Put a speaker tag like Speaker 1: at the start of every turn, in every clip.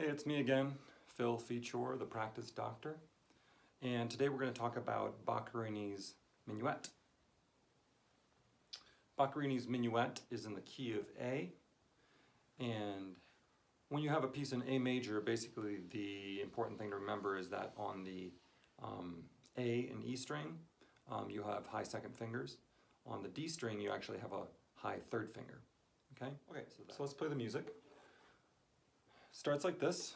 Speaker 1: Hey, it's me again, Phil Ficsor, the practice doctor. And today we're going to talk about Boccherini's Minuet. Boccherini's Minuet is in the key of A. And when you have a piece in A major, basically the important thing to remember is that on the A and E string, you have high second fingers. On the D string, you actually have a high third finger. Okay, so let's play the music. Starts like this.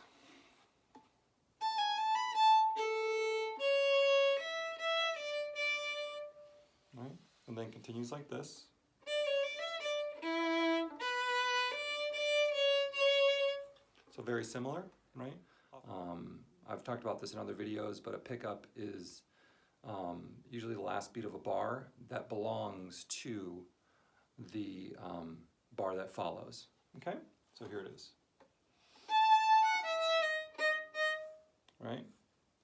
Speaker 1: Right? And then continues like this. So very similar, right? I've talked about this in other videos, but a pickup is usually the last beat of a bar that belongs to the bar that follows. Okay? So here it is. Right?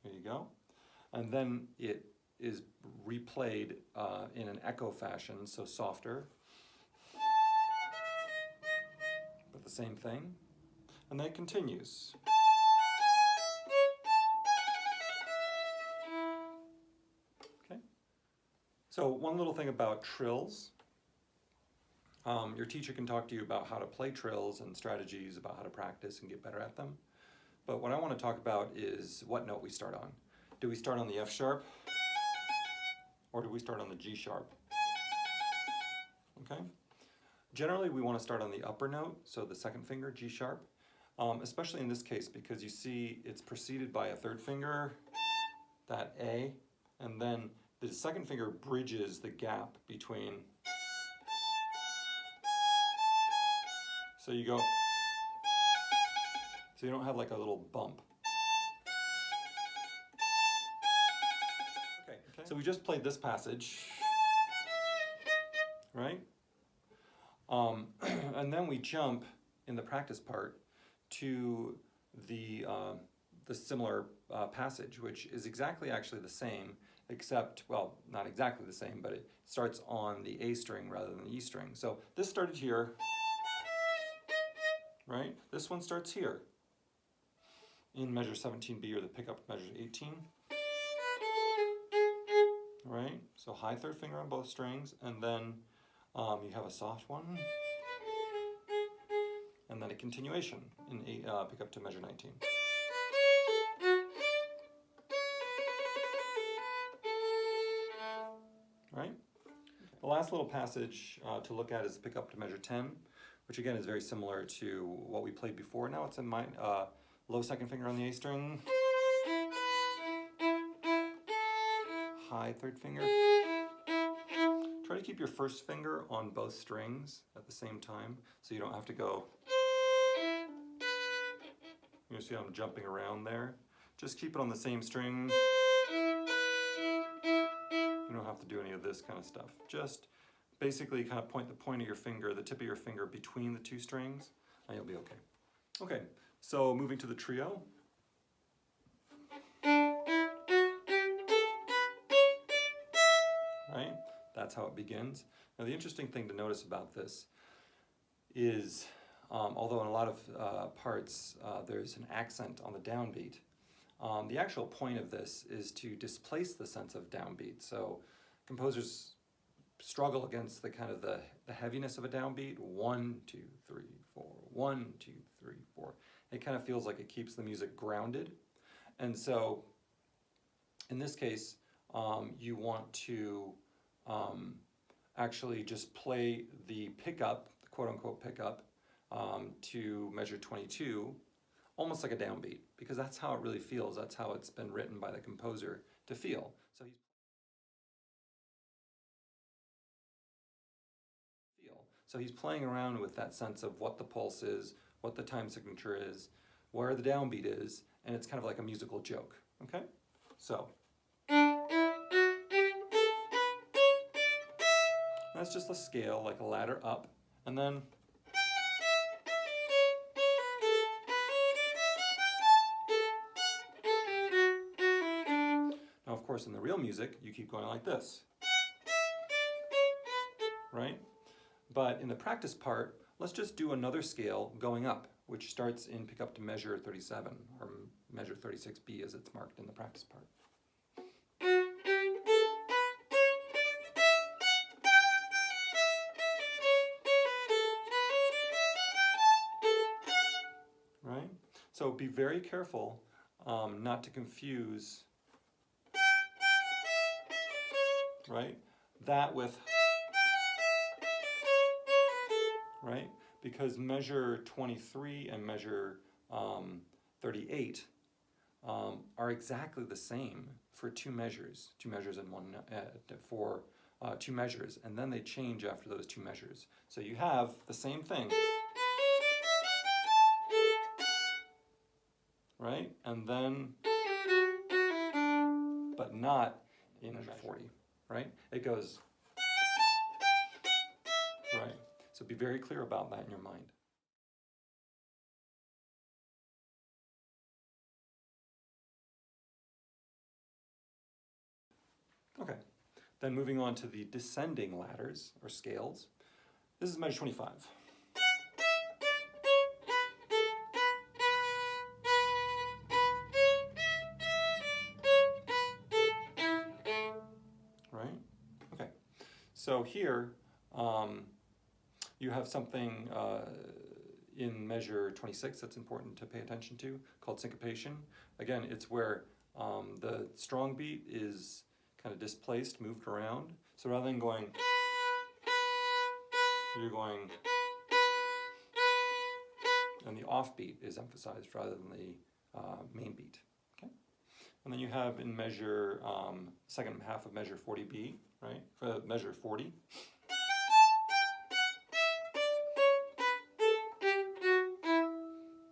Speaker 1: There you go. And then it is replayed in an echo fashion, so softer. But the same thing. And then it continues. Okay? So one little thing about trills. Your teacher can talk to you about how to play trills and strategies about how to practice and get better at them. But what I want to talk about is what note we start on. Do we start on the F sharp? Or do we start on the G sharp? Okay? Generally, we want to start on the upper note, so the second finger, G sharp, especially in this case because you see it's preceded by a third finger, that A, and then the second finger bridges the gap between. So you go, so you don't have like a little bump. Okay. So we just played this passage, right? And then we jump in the practice part to the similar passage, which is exactly actually the same, except, well, not exactly the same, but it starts on the A string rather than the E string. So this started here, right? This one starts here in measure 17B, or the pickup measure 18. Right? So high third finger on both strings, and then you have a soft one, and then a continuation in pick up to measure 19. Right? The last little passage to look at is pick up to measure 10, which again is very similar to what we played before. Now it's in my low second finger on the A string, high third finger. Try to keep your first finger on both strings at the same time, so you don't have to go. You see how I'm jumping around there? Just keep it on the same string. You don't have to do any of this kind of stuff. Just basically kind of point the point of your finger, the tip of your finger between the two strings, and you'll be okay. Okay, so moving to the trio. Right? That's how it begins. Now the interesting thing to notice about this is, although in a lot of parts there's an accent on the downbeat, the actual point of this is to displace the sense of downbeat. So composers struggle against the kind of the heaviness of a downbeat. 1, 2, 3, 4, 1, 2, 3, 4. It kind of feels like it keeps the music grounded. And so in this case, you want to actually just play the pickup, the quote-unquote pickup, to measure 22, almost like a downbeat, because that's how it really feels. That's how it's been written by the composer to feel. So he's playing around with that sense of what the pulse is, what the time signature is, where the downbeat is, and it's kind of like a musical joke. Okay? So that's just a scale, like a ladder up, and then now, of course, in the real music, you keep going like this, right? But in the practice part, let's just do another scale going up, which starts in pick up to measure 37, or measure 36B as it's marked in the practice part. Right? So be very careful not to confuse, right, that with, right? Because measure 23 and measure 38 are exactly the same for two measures and one for two measures, and then they change after those two measures. So you have the same thing, right? And then, but not in measure 40, right? It goes, right? So be very clear about that in your mind. Okay, then moving on to the descending ladders or scales. This is measure 25. Right? Okay, so here you have something in measure 26 that's important to pay attention to, called syncopation. Again, it's where the strong beat is kind of displaced, moved around. So rather than going, you're going, and the offbeat is emphasized rather than the main beat. Okay, and then you have in measure second half of measure 40B, right? For measure 40.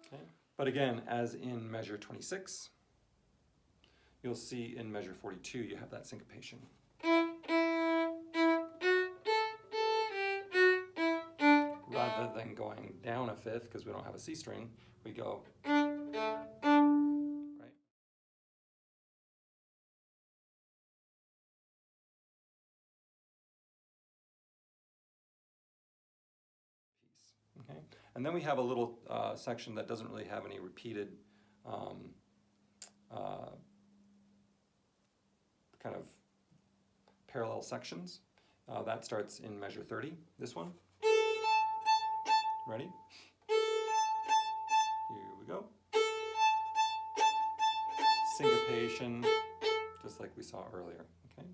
Speaker 1: Okay, but again, as in measure 26, you'll see in measure 42 you have that syncopation. Rather than going down a fifth, because we don't have a C string, we go, right? Okay, and then we have a little section that doesn't really have any repeated kind of parallel sections. That starts in measure 30, this one. Ready? Here we go. Syncopation, just like we saw earlier, okay?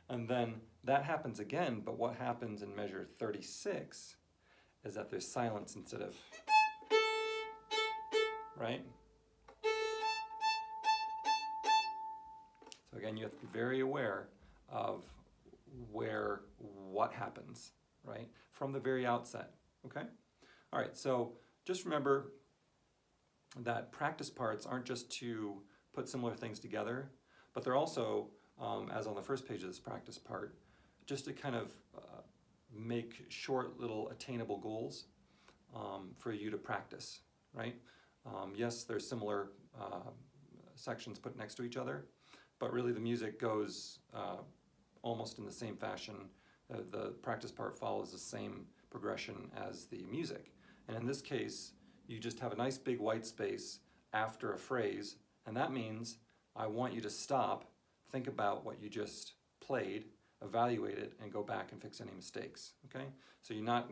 Speaker 1: And then that happens again, but what happens in measure 36 is that there's silence instead of, right? So again, you have to be very aware of what happens, right? From the very outset, okay? All right, so just remember that practice parts aren't just to put similar things together, but they're also, as on the first page of this practice part, just to kind of make short little attainable goals for you to practice, right? Yes, there's similar sections put next to each other, but really the music goes almost in the same fashion. The practice part follows the same progression as the music. And in this case, you just have a nice big white space after a phrase, and that means I want you to stop, think about what you just played, evaluate it, and go back and fix any mistakes. Okay? So you're not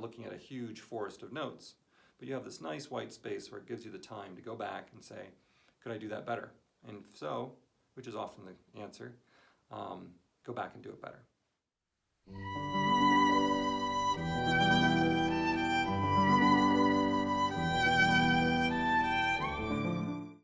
Speaker 1: looking at a huge forest of notes, but you have this nice white space where it gives you the time to go back and say, could I do that better? And if so, which is often the answer, go back and do it better.